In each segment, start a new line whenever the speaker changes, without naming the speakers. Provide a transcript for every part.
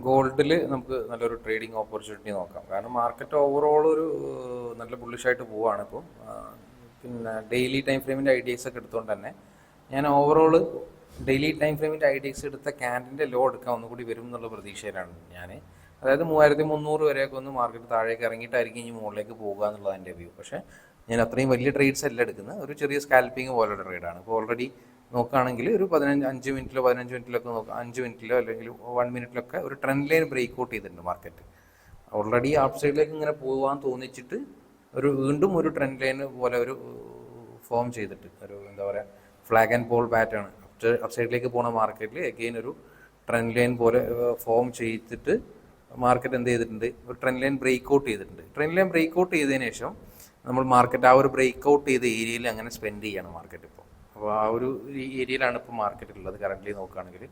ഗോൾഡിൽ നമുക്ക് നല്ലൊരു trading opportunity നോക്കാം. കാരണം മാർക്കറ്റ് ഓവറോൾ ഒരു നല്ല ബുള്ളിഷായിട്ട് പോവുകയാണ് ഇപ്പം. പിന്നെ ഡെയിലി ടൈം ഫ്രെയിമിൻ്റെ ഐഡിയസ് ഒക്കെ എടുത്തുകൊണ്ട് തന്നെ ഞാൻ ഓവറോൾ ഡെയിലി ടൈം ഫ്രെയിമിൻ്റെ ഐഡിയസ് എടുത്ത ക്യാൻഡിൻ്റെ ലോ എടുക്കാൻ ഒന്നുകൂടി വരും എന്നുള്ള പ്രതീക്ഷയിലാണ് ഞാൻ. അതായത് 3300 വരെയൊക്കെ ഒന്ന് മാർക്കറ്റ് താഴേക്ക് ഇറങ്ങിയിട്ടായിരിക്കും ഇനി മുകളിലേക്ക് പോകുക എന്നുള്ളത് എൻ്റെ വ്യൂ. പക്ഷേ ഞാൻ അത്രയും വലിയ ട്രേഡ്സ് അല്ല എടുക്കുന്നത്, ഒരു ചെറിയ സ്കാൽപ്പിംഗ് പോലുള്ള ട്രേഡാണ്. ഇപ്പോൾ ഓൾറെഡി നോക്കുകയാണെങ്കിൽ ഒരു 5 മിനിറ്റിലോ 15 മിനിറ്റിലൊക്കെ നോക്കാം, 5 മിനിറ്റിലോ അല്ലെങ്കിൽ 1 മിനിറ്റിലൊക്കെ ഒരു ട്രെൻഡ് ലൈൻ ബ്രേക്ക് ഔട്ട് ചെയ്തിട്ടുണ്ട് മാർക്കറ്റ്. ഓൾറെഡി അപ്പ് സൈഡിലേക്ക് ഇങ്ങനെ പോകാൻ തോന്നിച്ചിട്ട് വീണ്ടും ഒരു ട്രെൻഡ് ലൈൻ പോലെ ഒരു ഫോം ചെയ്തിട്ട് ഒരു എന്താ പറയുക flag and pole pattern up സൈഡിലേക്ക് പോകുന്ന മാർക്കറ്റിൽ അഗെയിൻ ഒരു ട്രെൻഡ് ലൈൻ പോലെ ഫോം ചെയ്തിട്ട് മാർക്കറ്റ് എന്ത് ചെയ്തിട്ടുണ്ട്, ഒരു ട്രെൻഡ് ലൈൻ ബ്രേക്ക് ഔട്ട് ചെയ്തിട്ടുണ്ട്. ട്രെൻഡ് ലൈൻ ബ്രേക്ക് ഔട്ട് ചെയ്തതിന് ശേഷം നമ്മൾ മാർക്കറ്റ് ആ ഒരു ബ്രേക്ക് ഔട്ട് ചെയ്ത ഏരിയയിൽ അങ്ങനെ സ്പെൻഡ് ചെയ്യണം മാർക്കറ്റ് ഇപ്പോൾ. അപ്പോൾ ആ ഒരു ഏരിയയിലാണ് ഇപ്പോൾ മാർക്കറ്റ് ഉള്ളത് കറൻ്റ്ലി നോക്കുകയാണെങ്കിൽ.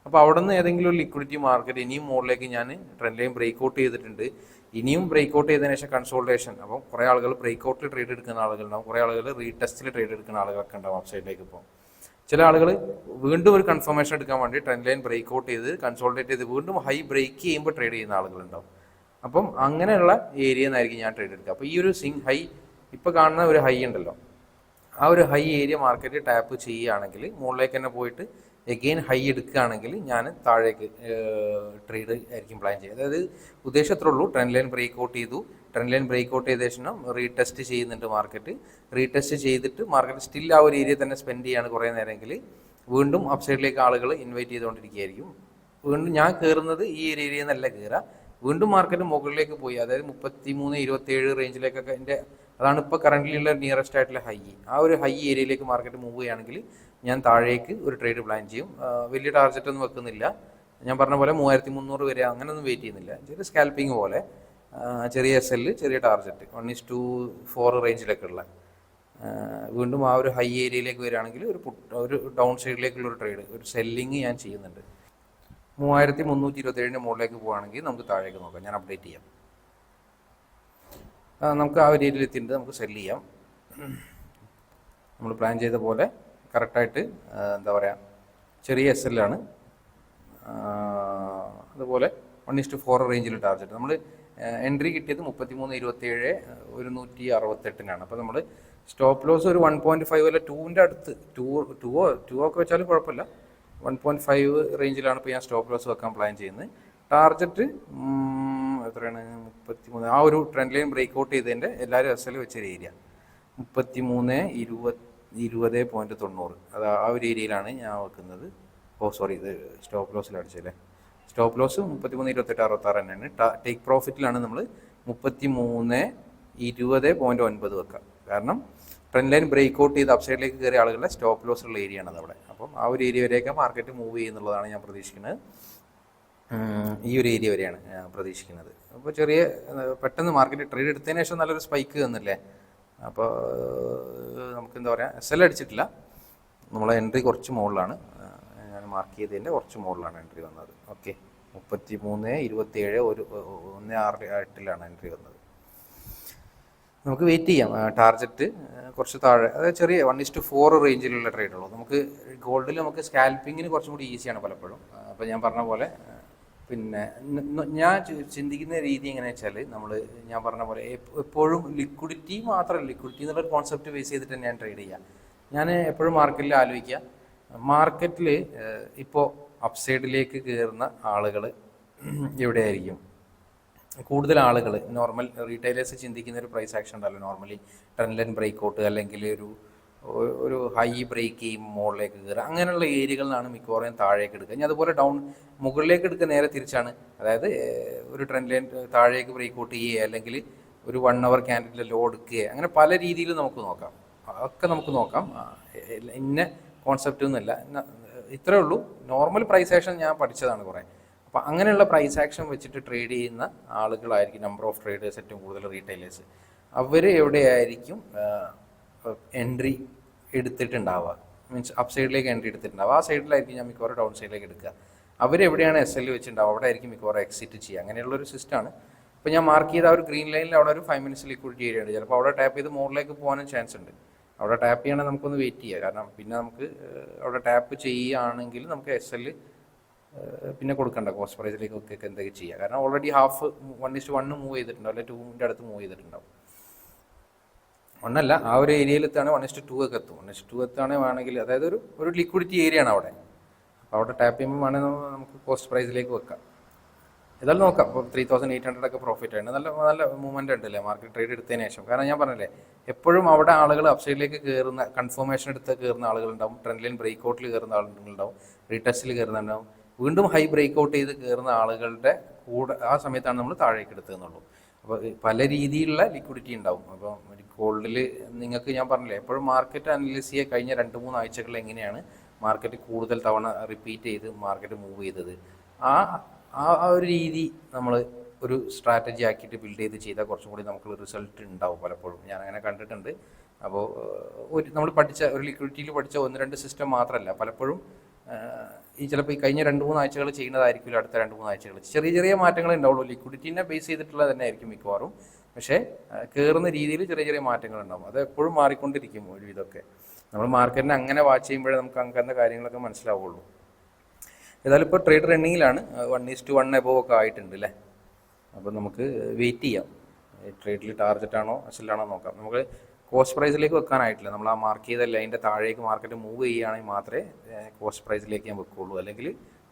അപ്പോൾ അവിടെ നിന്ന് ഏതെങ്കിലും ഒരു ലിക്വിഡിറ്റി മാർക്കറ്റ് ഇനിയും മുകളിലേക്ക് ഞാൻ ട്രെൻഡ് ലൈൻ ബ്രേക്ക് ഔട്ട് ചെയ്തിട്ടുണ്ട്, ഇനിയും ബ്രേക്ക് ഔട്ട് ചെയ്തതിനു ശേഷം കൺസോൾട്ടേഷൻ. അപ്പോൾ കുറേ ആളുകൾ ബ്രേക്ക് ഔട്ടിൽ ട്രേഡ് എടുക്കുന്ന ആളുകളുണ്ടാവും, കുറേ ആളുകൾ റീടെസ്റ്റിൽ ട്രേഡ് എടുക്കുന്ന ആളുകളൊക്കെ ഉണ്ടാവും അപ്പ് സൈഡിലേക്ക്. ഇപ്പോൾ ചില ആളുകൾ വീണ്ടും ഒരു കൺഫർമേഷൻ എടുക്കാൻ വേണ്ടി ട്രെൻഡ് ലൈൻ ബ്രേക്ക് ഔട്ട് ചെയ്ത് കൺസോൾട്ടേറ്റ് ചെയ്ത് വീണ്ടും ഹൈ ബ്രേക്ക് ചെയ്യുമ്പോൾ ട്രേഡ് ചെയ്യുന്ന ആളുകളുണ്ടാവും. അപ്പം അങ്ങനെയുള്ള ഏരിയ എന്നായിരിക്കും ഞാൻ ട്രേഡ് എടുക്കുക. അപ്പോൾ ഈ ഒരു ഹൈ ഇപ്പോൾ കാണുന്ന ഒരു ഹൈ ഉണ്ടല്ലോ, ആ ഒരു ഹൈ ഏരിയ മാർക്കറ്റ് ടാപ്പ് ചെയ്യുകയാണെങ്കിൽ മുകളിലേക്ക് തന്നെ പോയിട്ട് എഗെയിൻ ഹൈ എടുക്കുകയാണെങ്കിൽ ഞാൻ താഴേക്ക് ട്രേഡ് ആയിരിക്കും പ്ലാൻ ചെയ്യുക. അതായത് ഉദ്ദേശം അത്രേ ഉള്ളൂ, ട്രെൻഡ് ലൈൻ ബ്രേക്ക് ഔട്ട് ചെയ്തു, ട്രെൻഡ് ലൈൻ ബ്രേക്ക് ഔട്ട് ചെയ്ത ശേഷം റീടെസ്റ്റ് ചെയ്യുന്നുണ്ട് മാർക്കറ്റ്. റീടെസ്റ്റ് ചെയ്തിട്ട് മാർക്കറ്റ് സ്റ്റിൽ ആ ഒരു ഏരിയ തന്നെ സ്പെൻഡ് ചെയ്യാണ് കുറേ നേരമെങ്കിൽ വീണ്ടും അപ്സൈഡിലേക്ക് ആളുകൾ ഇൻവൈറ്റ് ചെയ്തുകൊണ്ടിരിക്കുകയായിരിക്കും. വീണ്ടും ഞാൻ കയറുന്നത് ഈ ഒരു ഏരിയയിൽ നിന്നല്ല കയറുക, വീണ്ടും മാർക്കറ്റ് മുകളിലേക്ക് പോയി, അതായത് 33-27 റേഞ്ചിലേക്കൊക്കെ എൻ്റെ അതാണ് ഇപ്പോൾ കറൻ്റ്ലി ഉള്ള നിയറസ്റ്റ് ആയിട്ടുള്ള ഹൈ. ആ ഒരു ഹൈ ഏരിയയിലേക്ക് മാർക്കറ്റ് മൂവ് ചെയ്യുകയാണെങ്കിൽ ഞാൻ താഴേക്ക് ഒരു ട്രേഡ് പ്ലാൻ ചെയ്യും. വലിയ ടാർഗറ്റ് ഒന്നും വെക്കുന്നില്ല, ഞാൻ പറഞ്ഞ പോലെ 3300 വരെ അങ്ങനെയൊന്നും വെയിറ്റ് ചെയ്യുന്നില്ല. ചെറിയ സ്കാൽപ്പിംഗ് പോലെ ചെറിയ SL ചെറിയ ടാർഗറ്റ് 1:4 റേഞ്ചിലൊക്കെ ഉള്ള വീണ്ടും ആ ഒരു ഹൈ ഏരിയയിലേക്ക് വരികയാണെങ്കിൽ ഒരു ഡൗൺ സൈഡിലേക്കുള്ള ഒരു ട്രേഡ്, ഒരു സെല്ലിങ് ഞാൻ ചെയ്യുന്നുണ്ട്. 3327 മുകളിലേക്ക് പോവുകയാണെങ്കിൽ നമുക്ക് താഴേക്ക് നോക്കാം, ഞാൻ അപ്ഡേറ്റ് ചെയ്യാം. നമുക്ക് ആ ഒരു ഏരിയയിൽ എത്തിയിട്ട് നമുക്ക് സെല്ല് ചെയ്യാം. നമ്മൾ പ്ലാൻ ചെയ്ത പോലെ കറക്റ്റായിട്ട് എന്താ പറയുക ചെറിയ SL ആണ്. അതുപോലെ 1:4 റേഞ്ചിൽ ടാർഗറ്റ് നമ്മൾ എൻട്രി കിട്ടിയത് 33.27 168-നാണ്. അപ്പോൾ നമ്മൾ സ്റ്റോപ്പ് ലോസ് ഒരു 1.5 അല്ല 2ൻ്റെ അടുത്ത് 2 ഒക്കെ വെച്ചാലും കുഴപ്പമില്ല, 1.5 റേഞ്ചിലാണ് ഇപ്പോൾ ഞാൻ സ്റ്റോപ്പ് ലോസ് വെക്കാൻ പ്ലാൻ ചെയ്യുന്നത്. ടാർഗറ്റ് എത്രയാണ് 33, ആ ഒരു ട്രെൻഡ് ലൈൻ ബ്രേക്ക് ഔട്ട് ചെയ്തതിൻ്റെ എല്ലാവരും SL വെച്ചൊരു ഏരിയ 33.20.90, അത് ആ ഒരു ഏരിയയിലാണ് ഞാൻ വെക്കുന്നത്. സോറി, ഇത് സ്റ്റോപ്പ് ലോസിൽ അടിച്ചല്ലേ, സ്റ്റോപ്പ് ലോസ് 33.28-66 തന്നെയാണ്. ടേക്ക് പ്രോഫിറ്റിലാണ് നമ്മൾ 33.20.9 വെക്കുക. കാരണം ട്രെൻഡ് ലൈൻ ബ്രേക്ക് ഔട്ട് ചെയ്ത് അപ്സൈഡിലേക്ക് കയറിയ ആളുകളുടെ സ്റ്റോപ്പ് ലോസ് ഉള്ള ഏരിയ ആണ് അവിടെ. അപ്പം ആ ഒരു ഏരിയ വരെയൊക്കെ മാർക്കറ്റ് മൂവ് ചെയ്യുന്നുള്ളതാണ് ഞാൻ പ്രതീക്ഷിക്കുന്നത്. ഈ ഒരു ഏരിയ വരെയാണ് ഞാൻ പ്രതീക്ഷിക്കുന്നത്. അപ്പോൾ ചെറിയ പെട്ടെന്ന് മാർക്കറ്റ് ട്രേഡ് എടുത്തതിന് ശേഷം നല്ലൊരു സ്പൈക്ക് തന്നില്ലേ. അപ്പോൾ നമുക്ക് എന്താ പറയുക SL അടിച്ചിട്ടില്ല, നമ്മളെ എൻട്രി കുറച്ച് മുകളിലാണ്, ഞാൻ മാർക്ക് ചെയ്തതിൻ്റെ കുറച്ച് മുകളിലാണ് എൻട്രി വന്നത്. ഓക്കെ, 33.27 1.68 എൻട്രി വന്നത്. നമുക്ക് വെയിറ്റ് ചെയ്യാം. ടാർഗറ്റ് കുറച്ച് താഴെ, അതായത് ചെറിയ 1:4 റേഞ്ചിലുള്ള ട്രേഡുള്ളൂ. നമുക്ക് ഗോൾഡിൽ നമുക്ക് സ്കാൽപ്പിങ്ങിന് കുറച്ചും കൂടി ഈസിയാണ് പലപ്പോഴും. അപ്പോൾ ഞാൻ പറഞ്ഞ പോലെ പിന്നെ ഞാൻ ചിന്തിക്കുന്ന രീതി എങ്ങനെയാണെന്ന് വെച്ചാൽ ഞാൻ പറഞ്ഞ പോലെ എപ്പോഴും ലിക്വിഡിറ്റി മാത്രമല്ല, ലിക്വിഡിറ്റി എന്നുള്ളൊരു കോൺസെപ്റ്റ് ബേസ് ചെയ്തിട്ട് ഞാൻ ട്രേഡ് ചെയ്യുക. ഞാൻ എപ്പോഴും മാർക്കറ്റിൽ ആലോചിക്കുക, മാർക്കറ്റിൽ ഇപ്പോൾ അപ്സൈഡിലേക്ക് കയറുന്ന ആളുകൾ എവിടെയായിരിക്കും കൂടുതൽ ആളുകൾ? നോർമൽ റീറ്റെയിലേഴ്സ് ചിന്തിക്കുന്ന ഒരു പ്രൈസ് ആക്ഷൻ ഉണ്ടല്ലോ, normally trend line break out അല്ലെങ്കിൽ ഒരു ഹൈ ബ്രേക്ക് ചെയ്യും മുകളിലേക്ക് കയറുക, അങ്ങനെയുള്ള ഏരിയകളിലാണ് മിക്കവാറും താഴേക്ക് എടുക്കുക. ഇനി അതുപോലെ മുകളിലേക്ക് എടുക്കുക നേരെ തിരിച്ചാണ്, അതായത് ഒരു ട്രെൻഡ് ലൈൻ താഴേക്ക് ബ്രേക്ക് ഔട്ട് ചെയ്യുക അല്ലെങ്കിൽ ഒരു 1 hour ക്യാൻഡിലിൽ ലോ എടുക്കുക, അങ്ങനെ പല രീതിയിൽ നമുക്ക് നോക്കാം. അതൊക്കെ നമുക്ക് നോക്കാം, ഇന്ന കോൺസെപ്റ്റ് ഒന്നുമില്ല, ഇത്രയേ ഉള്ളൂ. നോർമൽ പ്രൈസ് ആക്ഷൻ ഞാൻ പഠിച്ചതാണ് കുറേ. അപ്പോൾ അങ്ങനെയുള്ള പ്രൈസ് ആക്ഷൻ വെച്ചിട്ട് ട്രേഡ് ചെയ്യുന്ന ആളുകളായിരിക്കും നമ്പർ ഓഫ് ട്രേഡേഴ്സ് ഏറ്റവും കൂടുതൽ റീറ്റെയിലേഴ്സ്. അവർ എവിടെയായിരിക്കും എൻട്രി എടുത്തിട്ടുണ്ടാവുക, മീൻസ് അപ്പ് സൈഡിലേക്ക് എൻട്രി എടുത്തിട്ടുണ്ടാവുക, ആ സൈഡിലായിരിക്കും ഞാൻ മിക്കവാറും ഡൗൺ സൈഡിലേക്ക് എടുക്കുക. അവരെവിടെയാണ് SL വെച്ചിട്ടുണ്ടാവുക അവിടെ ആയിരിക്കും മിക്കവാറും എക്സിറ്റ് ചെയ്യുക. അങ്ങനെയുള്ളൊരു സിസ്റ്റമാണ്. ഇപ്പോൾ ഞാൻ മാർക്ക് ചെയ്ത ആ ഒരു ഗ്രീൻ ലൈനിൽ അവിടെ ഒരു 5 minutes ലിക്വിഡിറ്റി ഏരിയ ഉണ്ട്. ചിലപ്പോൾ അവിടെ ടാപ്പ് ചെയ്ത് മുകളിലേക്ക് പോകാനും ചാൻസ് ഉണ്ട്. അവിടെ ടാപ്പ് ചെയ്യണമെങ്കിൽ നമുക്കൊന്ന് വെയിറ്റ് ചെയ്യുക, കാരണം പിന്നെ നമുക്ക് അവിടെ ടാപ്പ് ചെയ്യുകയാണെങ്കിൽ നമുക്ക് SL പിന്നെ കൊടുക്കണ്ട കോസ്റ്റ് പ്രൈസിലേക്കൊക്കെ എന്തൊക്കെ ചെയ്യുക. കാരണം ഓൾറെഡി ഹാഫ് 1:1 മൂവ് ചെയ്തിട്ടുണ്ടാവും, അല്ലെങ്കിൽ 2ന്റെ അടുത്ത് മൂവ് ചെയ്തിട്ടുണ്ടാവും. ഒന്നല്ല, ആ ഒരു ഏരിയയിലെത്താണ് 1:2 ഒക്കെ എത്തും. 1:2 എത്താണ് വേണമെങ്കിൽ, അതായത് ഒരു ലിക്വിഡിറ്റി ഏരിയ ആണ് അവിടെ. അപ്പോൾ അവിടെ ടാപ്പ് ചെയ്യുമ്പോൾ വേണമെങ്കിൽ നമുക്ക് കോസ്റ്റ് പ്രൈസിലേക്ക് വെക്കാം. ഏതായാലും നോക്കാം. ഇപ്പോൾ 3,800 ഒക്കെ പ്രോഫിറ്റ് ആണ്. നല്ല നല്ല മൂവ്മെന്റ് ഉണ്ടല്ലേ മാർക്കറ്റ് ട്രേഡ് എടുത്തതിന് ശേഷം. കാരണം ഞാൻ പറഞ്ഞില്ലേ, എപ്പോഴും അവിടെ ആളുകൾ അപ്സൈഡിലേക്ക് കയറുന്ന, കൺഫർമേഷൻ എടുത്ത് കയറുന്ന ആളുകളുണ്ടാവും, ട്രെൻഡ് ലൈൻ ബ്രേക്ക് ഔട്ടിൽ കയറുന്ന ആളുകളുണ്ടാവും, റീടെസ്റ്റിൽ കയറുന്നുണ്ടാവും, വീണ്ടും ഹൈ ബ്രേക്ക് ഔട്ട് ചെയ്ത് കയറുന്ന ആളുകളുടെ കൂടെ ആ സമയത്താണ് നമ്മൾ താഴേക്ക് എടുത്തതെന്നുള്ളൂ. അപ്പോൾ പല രീതിയിലുള്ള ലിക്വിഡിറ്റി ഉണ്ടാവും. അപ്പോൾ ഗോൾഡിൽ നിങ്ങൾക്ക് ഞാൻ പറഞ്ഞില്ലേ, എപ്പോഴും മാർക്കറ്റ് അനലൈസ് ചെയ്യുക കഴിഞ്ഞ 2-3 ആഴ്ചകളിൽ എങ്ങനെയാണ് മാർക്കറ്റ് കൂടുതൽ തവണ റിപ്പീറ്റ് ചെയ്ത് മാർക്കറ്റ് മൂവ് ചെയ്തത്, ആ ആ ഒരു രീതി നമ്മൾ ഒരു സ്ട്രാറ്റജി ആക്കിയിട്ട് ബിൽഡ് ചെയ്താൽ കുറച്ചും കൂടി നമുക്ക് റിസൾട്ട് ഉണ്ടാവും. പലപ്പോഴും ഞാൻ അങ്ങനെ കണ്ടിട്ടുണ്ട്. അപ്പോൾ നമ്മൾ പഠിച്ച ഒരു ലിക്വിഡിറ്റിയിൽ പഠിച്ച 1-2 സിസ്റ്റം മാത്രമല്ല, പലപ്പോഴും ഈ ചിലപ്പോൾ ഈ കഴിഞ്ഞ 2-3 ആഴ്ചകൾ ചെയ്യുന്നതായിരിക്കില്ല അടുത്ത 2-3 ആഴ്ചകൾ. ചെറിയ ചെറിയ മാറ്റങ്ങളേ ഉണ്ടാവുള്ളൂ. ലിക്വിഡിറ്റിനെ ബേസ് ചെയ്തിട്ടുള്ളത് തന്നെ ആയിരിക്കും മിക്കവാറും. പക്ഷേ കയറുന്ന രീതിയിൽ ചെറിയ ചെറിയ മാറ്റങ്ങളുണ്ടാവും. അത് എപ്പോഴും മാറിക്കൊണ്ടിരിക്കും ഒരുവിധമൊക്കെ. നമ്മൾ മാർക്കറ്റിനെ അങ്ങനെ വാച്ച് ചെയ്യുമ്പോഴേ നമുക്ക് അങ്ങനത്തെ കാര്യങ്ങളൊക്കെ മനസ്സിലാവുള്ളൂ. ഏതായാലും ഇപ്പോൾ ട്രേഡ് റണ്ണിങ്ങിലാണ്. 1:1 എബോവ് ഒക്കെ ആയിട്ടുണ്ട് അല്ലേ. അപ്പോൾ നമുക്ക് വെയിറ്റ് ചെയ്യാം. ട്രേഡിൽ ടാർഗറ്റ് ആണോ എസ്എല്ലാണോ നോക്കാം. നമുക്ക് കോസ്റ്റ് പ്രൈസിലേക്ക് വെക്കാനായിട്ടില്ല. നമ്മൾ ആ മാർക്ക് ചെയ്തല്ല അതിൻ്റെ താഴേക്ക് മാർക്കറ്റ് മൂവ് ചെയ്യുകയാണെങ്കിൽ മാത്രമേ കോസ്റ്റ് പ്രൈസിലേക്ക് ഞാൻ വെക്കുകയുള്ളൂ. അല്ലെങ്കിൽ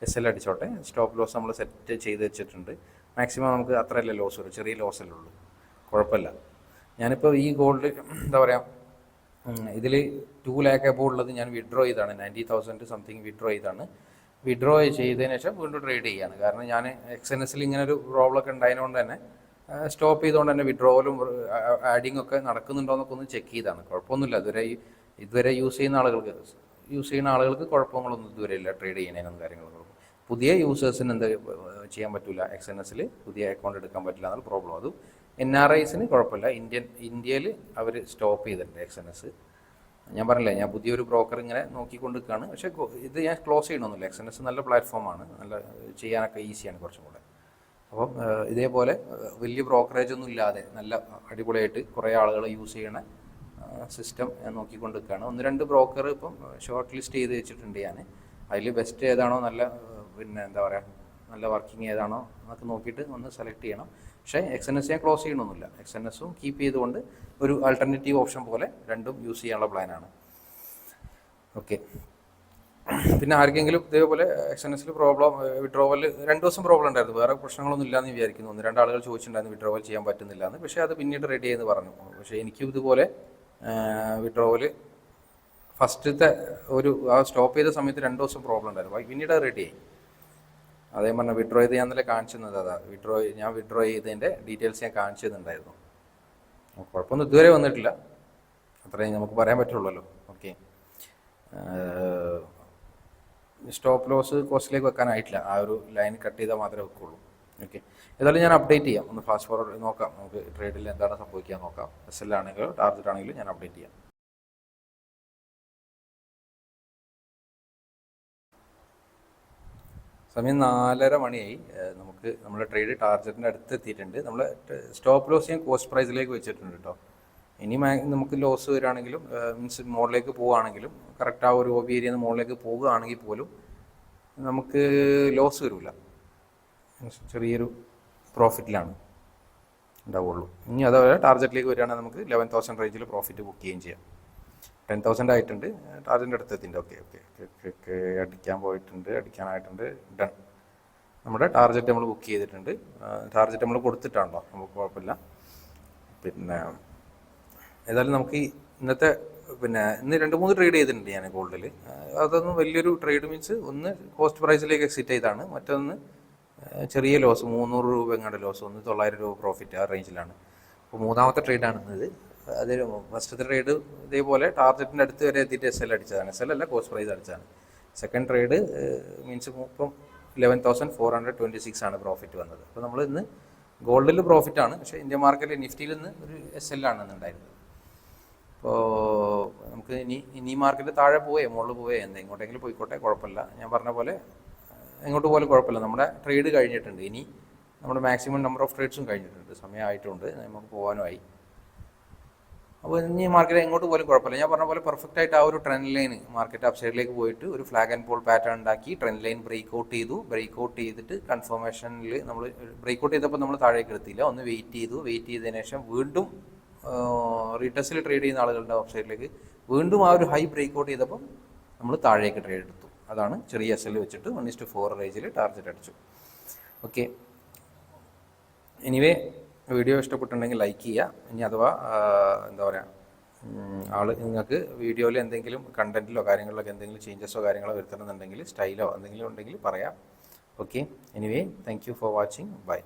SL അടിച്ചോട്ടെ. സ്റ്റോപ്പ് ലോസ് നമ്മൾ സെറ്റ് ചെയ്ത് വെച്ചിട്ടുണ്ട്. മാക്സിമം നമുക്ക് അത്രയല്ലേ ലോസ് വരും, ചെറിയ ലോസ് അല്ലേ ഉള്ളൂ, കുഴപ്പമില്ല. ഞാനിപ്പോൾ ഈ ഗോൾഡ് എന്താ പറയുക, ഇതിൽ 2 lakh എബോവ് ഉള്ളത് ഞാൻ വിഡ്രോ ചെയ്താണ്. 90,000 സംതിങ് വിഡ്രോ ചെയ്താണ്. വിഡ്രോ ചെയ്തതിന് ശേഷം വീണ്ടും ട്രേഡ് ചെയ്യാണ്. കാരണം ഞാൻ XNSൽ ഇങ്ങനെ ഒരു പ്രോബ്ലം ഒക്കെ ഉണ്ടായതുകൊണ്ട് തന്നെ സ്റ്റോപ്പ് ചെയ്തുകൊണ്ട് തന്നെ വിഡ്രോവലും ആഡിങ് ഒക്കെ നടക്കുന്നുണ്ടോ എന്നൊക്കെ ഒന്ന് ചെക്ക് ചെയ്താണ്. കുഴപ്പമൊന്നുമില്ല. ഇതുവരെ യൂസ് ചെയ്യുന്ന ആളുകൾക്ക് കുഴപ്പങ്ങളൊന്നും ഇതുവരെ ഇല്ല. ട്രേഡ് ചെയ്യുന്നതിനൊന്നും കാര്യങ്ങളൊന്നും. പുതിയ യൂസേഴ്സിന് എന്താ ചെയ്യാൻ പറ്റില്ല, XNSൽ പുതിയ അക്കൗണ്ട് എടുക്കാൻ പറ്റില്ല എന്നുള്ള പ്രോബ്ലം. അതും NRIസിന് കുഴപ്പമില്ല. ഇന്ത്യയിൽ അവർ സ്റ്റോപ്പ് ചെയ്തിട്ടുണ്ട് XNS. ഞാൻ പറഞ്ഞില്ലേ, ഞാൻ പുതിയൊരു ബ്രോക്കർ ഇങ്ങനെ നോക്കിക്കൊണ്ട് നിൽക്കുകയാണ്. പക്ഷേ ഇത് ഞാൻ ക്ലോസ് ചെയ്യണമെന്നില്ല. XNS നല്ല പ്ലാറ്റ്ഫോമാണ്, നല്ല ചെയ്യാനൊക്കെ ഈസിയാണ് കുറച്ചും കൂടെ. അപ്പം ഇതേപോലെ വലിയ ബ്രോക്കറേജ് ഒന്നും ഇല്ലാതെ നല്ല അടിപൊളിയായിട്ട് കുറേ ആളുകൾ യൂസ് ചെയ്യണ സിസ്റ്റം ഞാൻ നോക്കിക്കൊണ്ട് നിൽക്കുകയാണ്. 1-2 ബ്രോക്കർ ഇപ്പം ഷോർട്ട് ലിസ്റ്റ് ചെയ്ത് വെച്ചിട്ടുണ്ട് ഞാൻ. അതിൽ ബെസ്റ്റ് ഏതാണോ, നല്ല പിന്നെ എന്താ പറയുക, നല്ല വർക്കിംഗ് ഏതാണോ എന്നൊക്കെ നോക്കിയിട്ട് ഒന്ന് സെലക്ട് ചെയ്യണം. പക്ഷേ XNS ഞാൻ ക്ലോസ് ചെയ്യണമെന്നില്ല. XNSും കീപ്പ് ചെയ്തുകൊണ്ട് ഒരു ആൾട്ടർനേറ്റീവ് ഓപ്ഷൻ പോലെ രണ്ടും യൂസ് ചെയ്യാനുള്ള പ്ലാനാണ്. ഓക്കെ. പിന്നെ ആർക്കെങ്കിലും ഇതേപോലെ XNSൽ പ്രോബ്ലം, വിഡ്രോവൽ 2 ദിവസം പ്രോബ്ലം ഉണ്ടായിരുന്നു, വേറെ പ്രശ്നങ്ങളൊന്നും ഇല്ലയെന്ന് വിചാരിക്കുന്നു. 1-2 ആളുകൾ ചോദിച്ചിട്ടുണ്ടായിരുന്നു വിഡ്രോവൽ ചെയ്യാൻ പറ്റുന്നില്ല എന്ന്. പക്ഷേ അത് പിന്നീട് റെഡി ആയെന്ന് പറഞ്ഞു. പക്ഷേ എനിക്കും ഇതുപോലെ വിഡ്രോവൽ ഫസ്റ്റത്തെ ആ സ്റ്റോപ്പ് ചെയ്ത സമയത്ത് 2 ദിവസം പ്രോബ്ലം ഉണ്ടായിരുന്നു. പിന്നീട് അത് റെഡിയായി. അതേ പറഞ്ഞാൽ വിഡ്രോ ചെയ്ത് ഞാൻ ഇന്നലെ കാണിച്ചിരുന്നത് അതാ. ഞാൻ വിഡ്രോ ചെയ്തതിൻ്റെ ഡീറ്റെയിൽസ് ഞാൻ കാണിച്ചു തന്നിട്ടുണ്ടായിരുന്നു. കുഴപ്പമൊന്നും ഇതുവരെ വന്നിട്ടില്ല, അത്രയും നമുക്ക് പറയാൻ പറ്റുള്ളൂ. ഓക്കെ. സ്റ്റോപ്പ് ലോസ് കോസ്റ്റിലേക്ക് വെക്കാനായിട്ടില്ല. ആ ഒരു ലൈൻ കട്ട് ചെയ്താൽ മാത്രമേ വെക്കുള്ളൂ. ഓക്കെ. ഏതായാലും ഞാൻ അപ്ഡേറ്റ് ചെയ്യാം. ഒന്ന് ഫാസ്റ്റ് ഫോർവേഡ് നോക്കാം. നമുക്ക് ട്രേഡിൽ എന്താണ് സംഭവിക്കുക നോക്കാം. SL ആണെങ്കിലും ടാർഗറ്റ് ആണെങ്കിലും ഞാൻ അപ്ഡേറ്റ് ചെയ്യാം. സമയം 4:30 മണിയായി. നമുക്ക് നമ്മുടെ ട്രേഡ് ടാർഗറ്റിൻ്റെ അടുത്ത് എത്തിയിട്ടുണ്ട്. നമ്മൾ സ്റ്റോപ്പ് ലോസ് ഞാൻ കോസ്റ്റ് പ്രൈസിലേക്ക് വെച്ചിട്ടുണ്ട് കേട്ടോ. ഇനി നമുക്ക് ലോസ് വരികയാണെങ്കിലും മീൻസ് മുകളിലേക്ക് പോവുകയാണെങ്കിലും, കറക്റ്റ് ആ ഒരു OB ഏരിയയിൽ നിന്ന് മുകളിലേക്ക് പോവുകയാണെങ്കിൽ പോലും നമുക്ക് ലോസ് വരില്ല. ചെറിയൊരു പ്രോഫിറ്റിലാണ് ഉണ്ടാവുള്ളൂ. ഇനി അതുപോലെ ടാർഗറ്റിലേക്ക് വരികയാണെങ്കിൽ നമുക്ക് 11,000 റേഞ്ചിൽ പ്രോഫിറ്റ് ബുക്ക് ചെയ്യുകയും ചെയ്യാം. 10,000 ആയിട്ടുണ്ട്. ടാർഗറ്റിൻ്റെ അടുത്തെത്തിൻ്റെ. ഓക്കെ. അടിക്കാനായിട്ടുണ്ട്. ഡൺ. നമ്മുടെ ടാർഗറ്റ് നമ്മൾ ബുക്ക് ചെയ്തിട്ടുണ്ട്. ടാർഗറ്റ് നമ്മൾ കൊടുത്തിട്ടാണല്ലോ, നമുക്ക് കുഴപ്പമില്ല. പിന്നെ ഏതായാലും നമുക്ക് ഇന്നത്തെ ഇന്ന് 2-3 ട്രേഡ് ചെയ്തിട്ടുണ്ട് ഞാൻ ഗോൾഡിൽ. അതൊന്നും വലിയൊരു ട്രേഡ് മീൻസ്, ഒന്ന് കോസ്റ്റ് പ്രൈസിലേക്ക് എക്സിറ്റ് ചെയ്താണ്, മറ്റൊന്ന് ചെറിയ ലോസ് 300 രൂപ എങ്ങാണ്ട് ലോസ്, 900 രൂപ പ്രോഫിറ്റ്, ആ റേഞ്ചിലാണ്. അപ്പോൾ 3ാമത്തെ ട്രേഡാണ് ഇത്. അത് ഫസ്റ്റത്തെ ട്രേഡ് ഇതേപോലെ ടാർഗറ്റിൻ്റെ അടുത്ത് വരെ എത്തിയിട്ട് SL അടിച്ചതാണ്. SL അല്ല, കോസ്റ്റ് പ്രൈസ് അടിച്ചതാണ്. സെക്കൻഡ് ട്രേഡ് മീൻസ് ഇപ്പം 11,426 ആണ് പ്രോഫിറ്റ് വന്നത്. അപ്പോൾ നമ്മൾ ഇന്ന് ഗോൾഡിൽ പ്രോഫിറ്റാണ്, പക്ഷേ ഇന്ത്യൻ മാർക്കറ്റിൽ നിഫ്റ്റിയിൽ നിന്ന് ഒരു SL ആണ് ഉണ്ടായിരുന്നത്. അപ്പോൾ നമുക്ക് ഇനി മാർക്കറ്റ് താഴെ പോവേ മുകളിൽ പോവേ എങ്ങോട്ടെങ്കിലും പോയിക്കോട്ടെ, കുഴപ്പമില്ല. ഞാൻ പറഞ്ഞ പോലെ എങ്ങോട്ട് പോലും കുഴപ്പമില്ല. നമ്മുടെ ട്രേഡ് കഴിഞ്ഞിട്ടുണ്ട്. ഇനി നമ്മുടെ മാക്സിമം നമ്പർ ഓഫ് ട്രേഡ്സും കഴിഞ്ഞിട്ടുണ്ട്. സമയമായിട്ടുണ്ട്, നമുക്ക് പോകാനുമായി. അപ്പോൾ ഇനി മാർക്കറ്റ് എങ്ങോട്ട് പോലും കുഴപ്പമില്ല. ഞാൻ പറഞ്ഞ പോലെ പെർഫെക്റ്റ് ആയിട്ട് ആ ഒരു ട്രെൻഡ് ലൈൻ മാർക്കറ്റ് അപ്സൈഡിലേക്ക് പോയിട്ട് ഒരു ഫ്ലാഗ് ആൻഡ് പോൾ പാറ്റേൺ ഉണ്ടാക്കി ട്രെൻഡ് ലൈൻ ബ്രേക്ക് ഔട്ട് ചെയ്തു. ബ്രേക്ക് ഔട്ട് ചെയ്തിട്ട് കൺഫർമേഷനിൽ നമ്മൾ ബ്രേക്ക് ഔട്ട് ചെയ്തപ്പോൾ നമ്മൾ താഴേക്ക് എടുത്തില്ല, ഒന്ന് വെയിറ്റ് ചെയ്തു. വെയിറ്റ് ചെയ്തതിന് ശേഷം വീണ്ടും റീടെസ്റ്റിൽ ട്രേഡ് ചെയ്യുന്ന ആളുകളുടെ വെബ്സൈറ്റിലേക്ക് വീണ്ടും ആ ഒരു ഹൈ ബ്രേക്ക് ഔട്ട് ചെയ്തപ്പോൾ നമ്മൾ താഴേക്ക് ട്രേഡ് എടുത്തു. അതാണ് ചെറിയ SL വെച്ചിട്ട് 1:4 റേഞ്ചിൽ ടാർഗറ്റ് അടിച്ചു. ഓക്കെ, എനിവേ വീഡിയോ ഇഷ്ടപ്പെട്ടുണ്ടെങ്കിൽ ലൈക്ക് ചെയ്യുക. ഇനി അഥവാ എന്താ പറയുക, നിങ്ങൾക്ക് വീഡിയോയിൽ എന്തെങ്കിലും കണ്ടന്റിലോ കാര്യങ്ങളിലൊക്കെ എന്തെങ്കിലും ചേഞ്ചസോ കാര്യങ്ങളോ വരുത്തണമെന്നുണ്ടെങ്കിൽ സ്റ്റൈലോ എന്തെങ്കിലും ഉണ്ടെങ്കിൽ പറയാം. Okay, anyway thank you for watching. By.